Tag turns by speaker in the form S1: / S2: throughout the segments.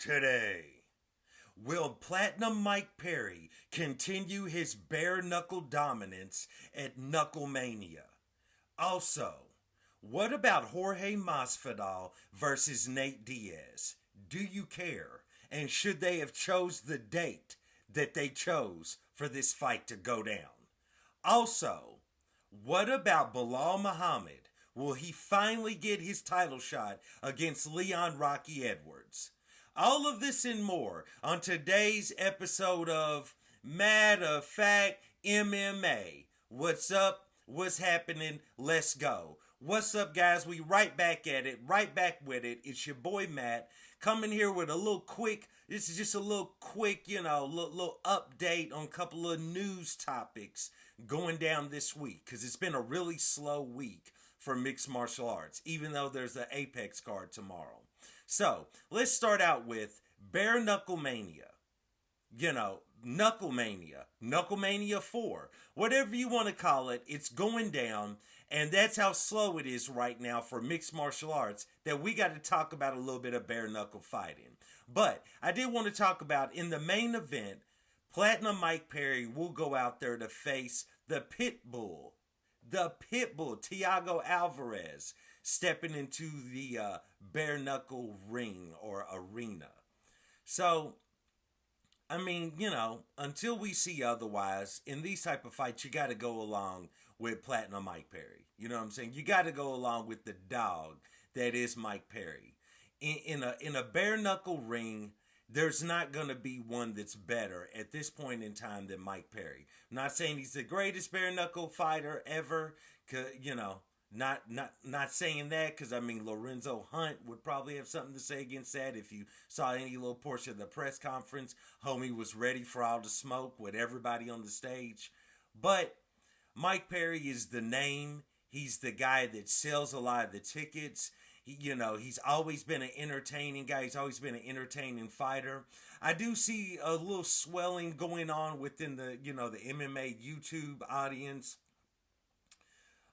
S1: today. Will Platinum Mike Perry continue his bare knuckle dominance at Knucklemania? Also, what about Jorge Masvidal versus Nate Diaz? Do you care? And should they have chose the date that they chose for this fight to go down? Also, what about Belal Muhammad? Will he finally get his title shot against Leon Rocky Edwards? All of this and more on today's episode of Matter of Fact MMA. What's up? What's happening? Let's go. What's up, guys? We right back at it, right back with it. It's your boy Matt coming here with a little quick. This is just a little quick, little update on a couple of news topics going down this week because it's been a really slow week for mixed martial arts, even though there's an Apex card tomorrow. So, let's start out with Bare Knuckle Mania. Knucklemania. Knucklemania 4. Whatever you want to call it, it's going down. And that's how slow it is right now for mixed martial arts that we got to talk about a little bit of bare knuckle fighting. But I did want to talk about in the main event, Platinum Mike Perry will go out there to face the Pitbull. The Pitbull, Thiago Alvarez, stepping into the bare knuckle ring or arena. So, until we see otherwise, in these type of fights, you got to go along with Platinum Mike Perry. You know what I'm saying? You got to go along with the dog that is Mike Perry. In a bare knuckle ring, there's not going to be one that's better at this point in time than Mike Perry. I'm not saying he's the greatest bare knuckle fighter ever, not saying that because Lorenzo Hunt would probably have something to say against that. If you saw any little portion of the press conference, homie was ready for all the smoke with everybody on the stage. But Mike Perry is the name. He's the guy that sells a lot of the tickets. He's always been an entertaining guy. He's always been an entertaining fighter. I do see a little swelling going on within the MMA YouTube audience,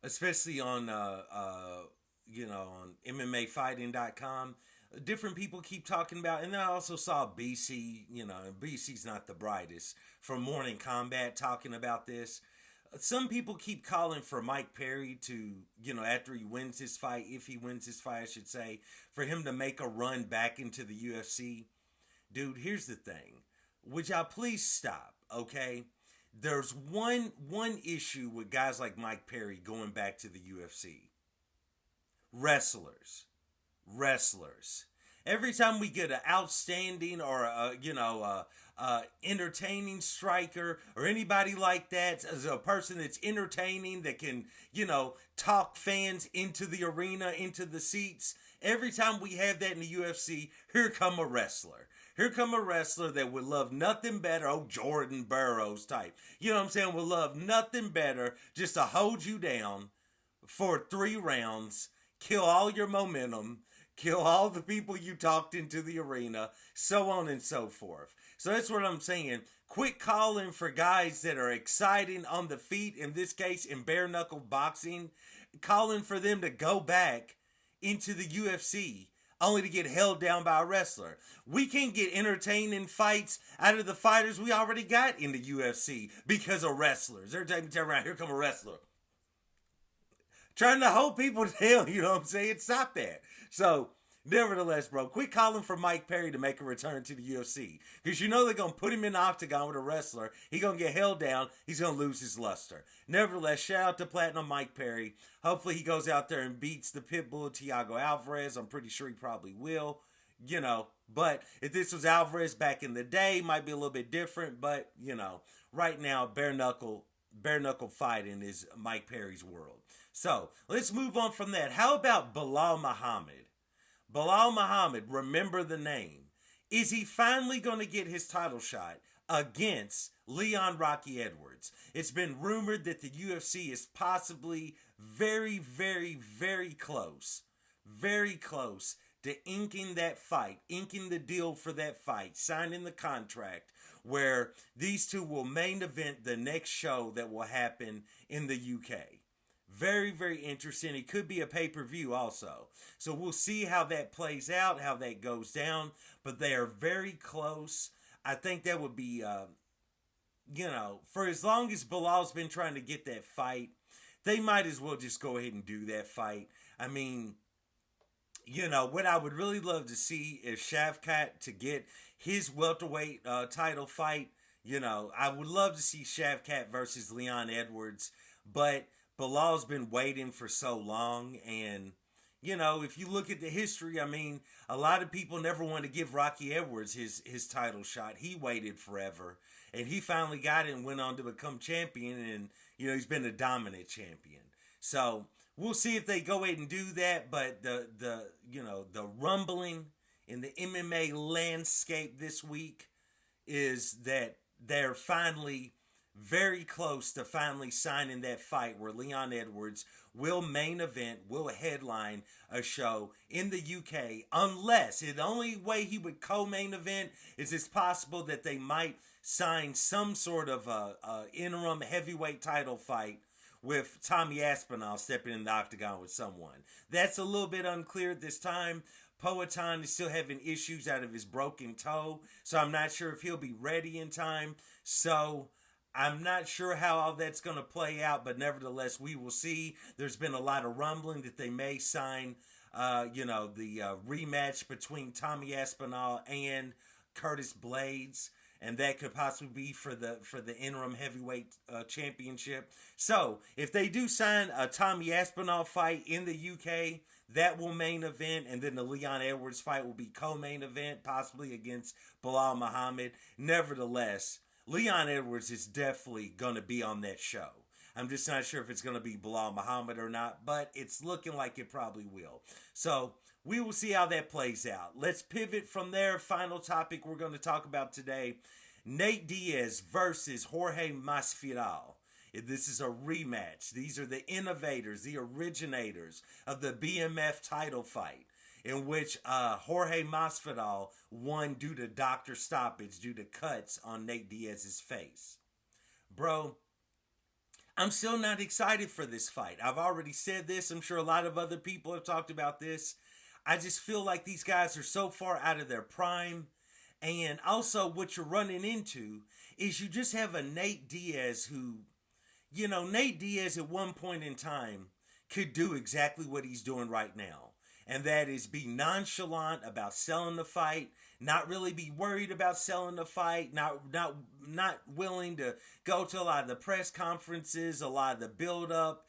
S1: especially on on MMAfighting.com. Different people keep talking about, and then I also saw BC, BC's not the brightest, from Morning Combat talking about this. Some people keep calling for Mike Perry to, after he wins his fight, if he wins his fight, I should say, for him to make a run back into the UFC. Dude, here's the thing. Would y'all please stop, okay? There's one issue with guys like Mike Perry going back to the UFC. Wrestlers. Every time we get an outstanding or entertaining striker or anybody like that, as a person that's entertaining that can, talk fans into the arena, into the seats. Every time we have that in the UFC, here come a wrestler. Here come a wrestler that would love nothing better, Jordan Burroughs type. You know what I'm saying? Would love nothing better just to hold you down for 3 rounds, kill all your momentum, kill all the people you talked into the arena, so on and so forth. So that's what I'm saying. Quit calling for guys that are exciting on the feet, in this case in bare knuckle boxing, calling for them to go back into the UFC only to get held down by a wrestler. We can't get entertaining fights out of the fighters we already got in the UFC because of wrestlers. Every time you turn around, here come a wrestler. Trying to hold people down, you know what I'm saying? Stop that. So, nevertheless, bro, quit calling for Mike Perry to make a return to the UFC. Because they're going to put him in the octagon with a wrestler. He's going to get held down. He's going to lose his luster. Nevertheless, shout out to Platinum Mike Perry. Hopefully he goes out there and beats the Pitbull, Thiago Alvarez. I'm pretty sure he probably will. But if this was Alvarez back in the day, might be a little bit different. But, right now, bare knuckle fighting is Mike Perry's world. So, let's move on from that. How about Belal Muhammad? Belal Muhammad, remember the name. Is he finally going to get his title shot against Leon Rocky Edwards? It's been rumored that the UFC is possibly very, very, very close to inking that fight, inking the deal for that fight, signing the contract where these two will main event the next show that will happen in the UK. Very, very interesting. It could be a pay-per-view also. So we'll see how that plays out, how that goes down. But they are very close. I think that would be, for as long as Bilal's been trying to get that fight, they might as well just go ahead and do that fight. I mean, what I would really love to see is Shavkat to get his welterweight title fight. I would love to see Shavkat versus Leon Edwards, but Bilal's been waiting for so long, and if you look at the history, I mean, a lot of people never want to give Rocky Edwards his title shot. He waited forever, and he finally got it and went on to become champion, and he's been a dominant champion. So we'll see if they go ahead and do that, but the rumbling in the MMA landscape this week is that they're finally very close to finally signing that fight where Leon Edwards will main event, will headline a show in the UK, unless the only way he would co-main event is it's possible that they might sign some sort of interim heavyweight title fight with Tommy Aspinall stepping in the octagon with someone. That's a little bit unclear at this time. Poatan is still having issues out of his broken toe, so I'm not sure if he'll be ready in time. So I'm not sure how all that's going to play out, but nevertheless, we will see. There's been a lot of rumbling that they may sign, the rematch between Tommy Aspinall and Curtis Blades, and that could possibly be for the interim heavyweight championship. So if they do sign a Tommy Aspinall fight in the UK, that will main event, and then the Leon Edwards fight will be co-main event, possibly against Belal Muhammad. Nevertheless, Leon Edwards is definitely going to be on that show. I'm just not sure if it's going to be Belal Muhammad or not, but it's looking like it probably will. So we will see how that plays out. Let's pivot from there. Final topic we're going to talk about today, Nate Diaz versus Jorge Masvidal. This is a rematch. These are the innovators, the originators of the BMF title fight, in which Jorge Masvidal won due to doctor stoppage, due to cuts on Nate Diaz's face. Bro, I'm still not excited for this fight. I've already said this. I'm sure a lot of other people have talked about this. I just feel like these guys are so far out of their prime. And also what you're running into is you just have a Nate Diaz who, Nate Diaz at one point in time could do exactly what he's doing right now. And that is be nonchalant about selling the fight, not really be worried about selling the fight, not willing to go to a lot of the press conferences, a lot of the build-up,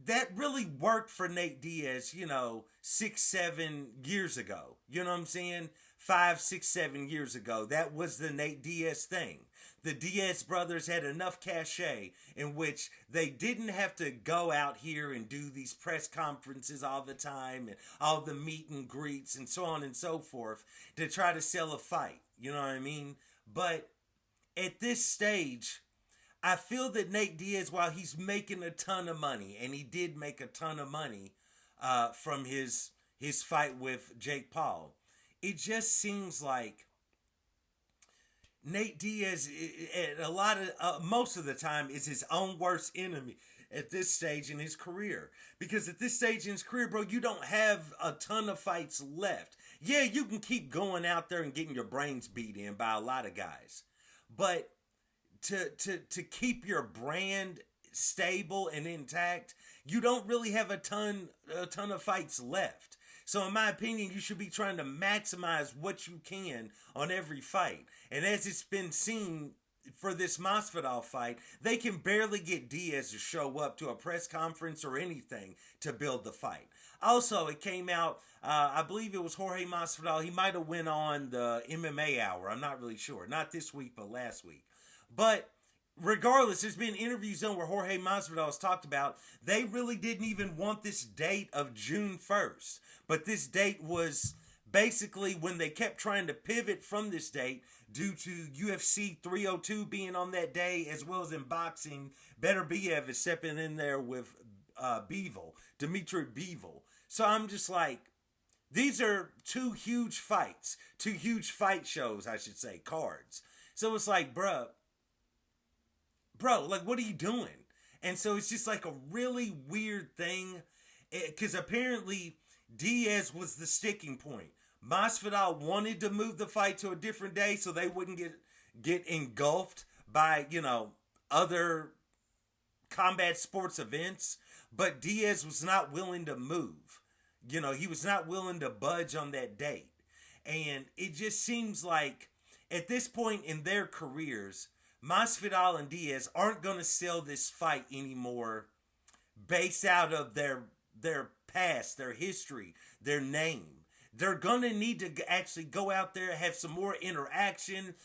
S1: that really worked for Nate Diaz, 6-7 years ago. You know what I'm saying? 5, 6, 7 years ago. That was the Nate Diaz thing. The Diaz brothers had enough cachet in which they didn't have to go out here and do these press conferences all the time and all the meet and greets and so on and so forth to try to sell a fight. You know what I mean? But at this stage, I feel that Nate Diaz, while he's making a ton of money, and he did make a ton of money from his fight with Jake Paul, it just seems like Nate Diaz, most of the time, is his own worst enemy at this stage in his career. Because at this stage in his career, bro, you don't have a ton of fights left. Yeah, you can keep going out there and getting your brains beat in by a lot of guys. But to keep your brand stable and intact, you don't really have a ton of fights left. So in my opinion, you should be trying to maximize what you can on every fight. And as it's been seen for this Masvidal fight, they can barely get Diaz to show up to a press conference or anything to build the fight. Also, it came out, I believe it was Jorge Masvidal. He might have went on the MMA Hour. I'm not really sure. Not this week, but last week. But regardless, there's been interviews done where Jorge Masvidal has talked about they really didn't even want this date of June 1st. But this date was basically when they kept trying to pivot from this date due to UFC 302 being on that day, as well as in boxing, Better Biev is stepping in there with Dimitri Bivol. So I'm just like, these are two huge fight shows, I should say, cards. So it's like, bro, like, what are you doing? And so it's just like a really weird thing, because apparently Diaz was the sticking point. Masvidal wanted to move the fight to a different day so they wouldn't get engulfed by, other combat sports events, but Diaz was not willing to move. He was not willing to budge on that date. And it just seems like at this point in their careers, Masvidal and Diaz aren't going to sell this fight anymore based out of their past, their history, their name. They're going to need to actually go out there, have some more interaction,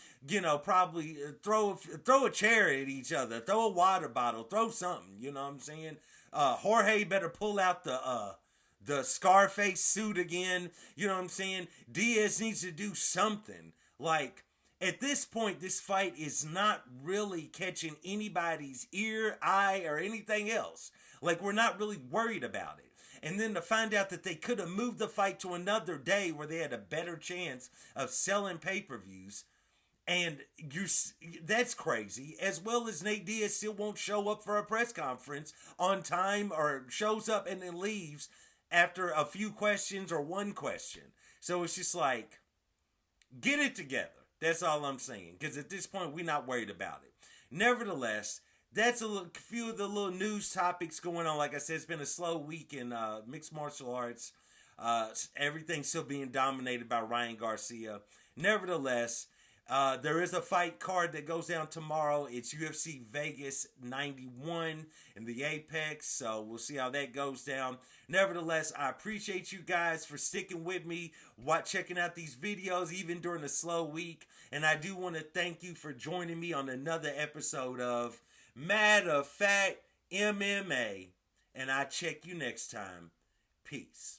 S1: probably throw a chair at each other, throw a water bottle, throw something, you know what I'm saying? Jorge better pull out the Scarface suit again, you know what I'm saying? Diaz needs to do something. Like, at this point, this fight is not really catching anybody's ear, eye, or anything else. Like, we're not really worried about it. And then to find out that they could have moved the fight to another day where they had a better chance of selling pay-per-views, and that's crazy. As well as Nate Diaz still won't show up for a press conference on time, or shows up and then leaves after a few questions or one question. So it's just like, get it together. That's all I'm saying. Because at this point, we're not worried about it. Nevertheless, that's a few of the little news topics going on. Like I said, it's been a slow week in mixed martial arts. Everything's still being dominated by Ryan Garcia. Nevertheless, there is a fight card that goes down tomorrow. It's UFC Vegas 91 in the Apex. So we'll see how that goes down. Nevertheless, I appreciate you guys for sticking with me, checking out these videos even during a slow week. And I do want to thank you for joining me on another episode of Matter of Fact MMA, and I check you next time. Peace.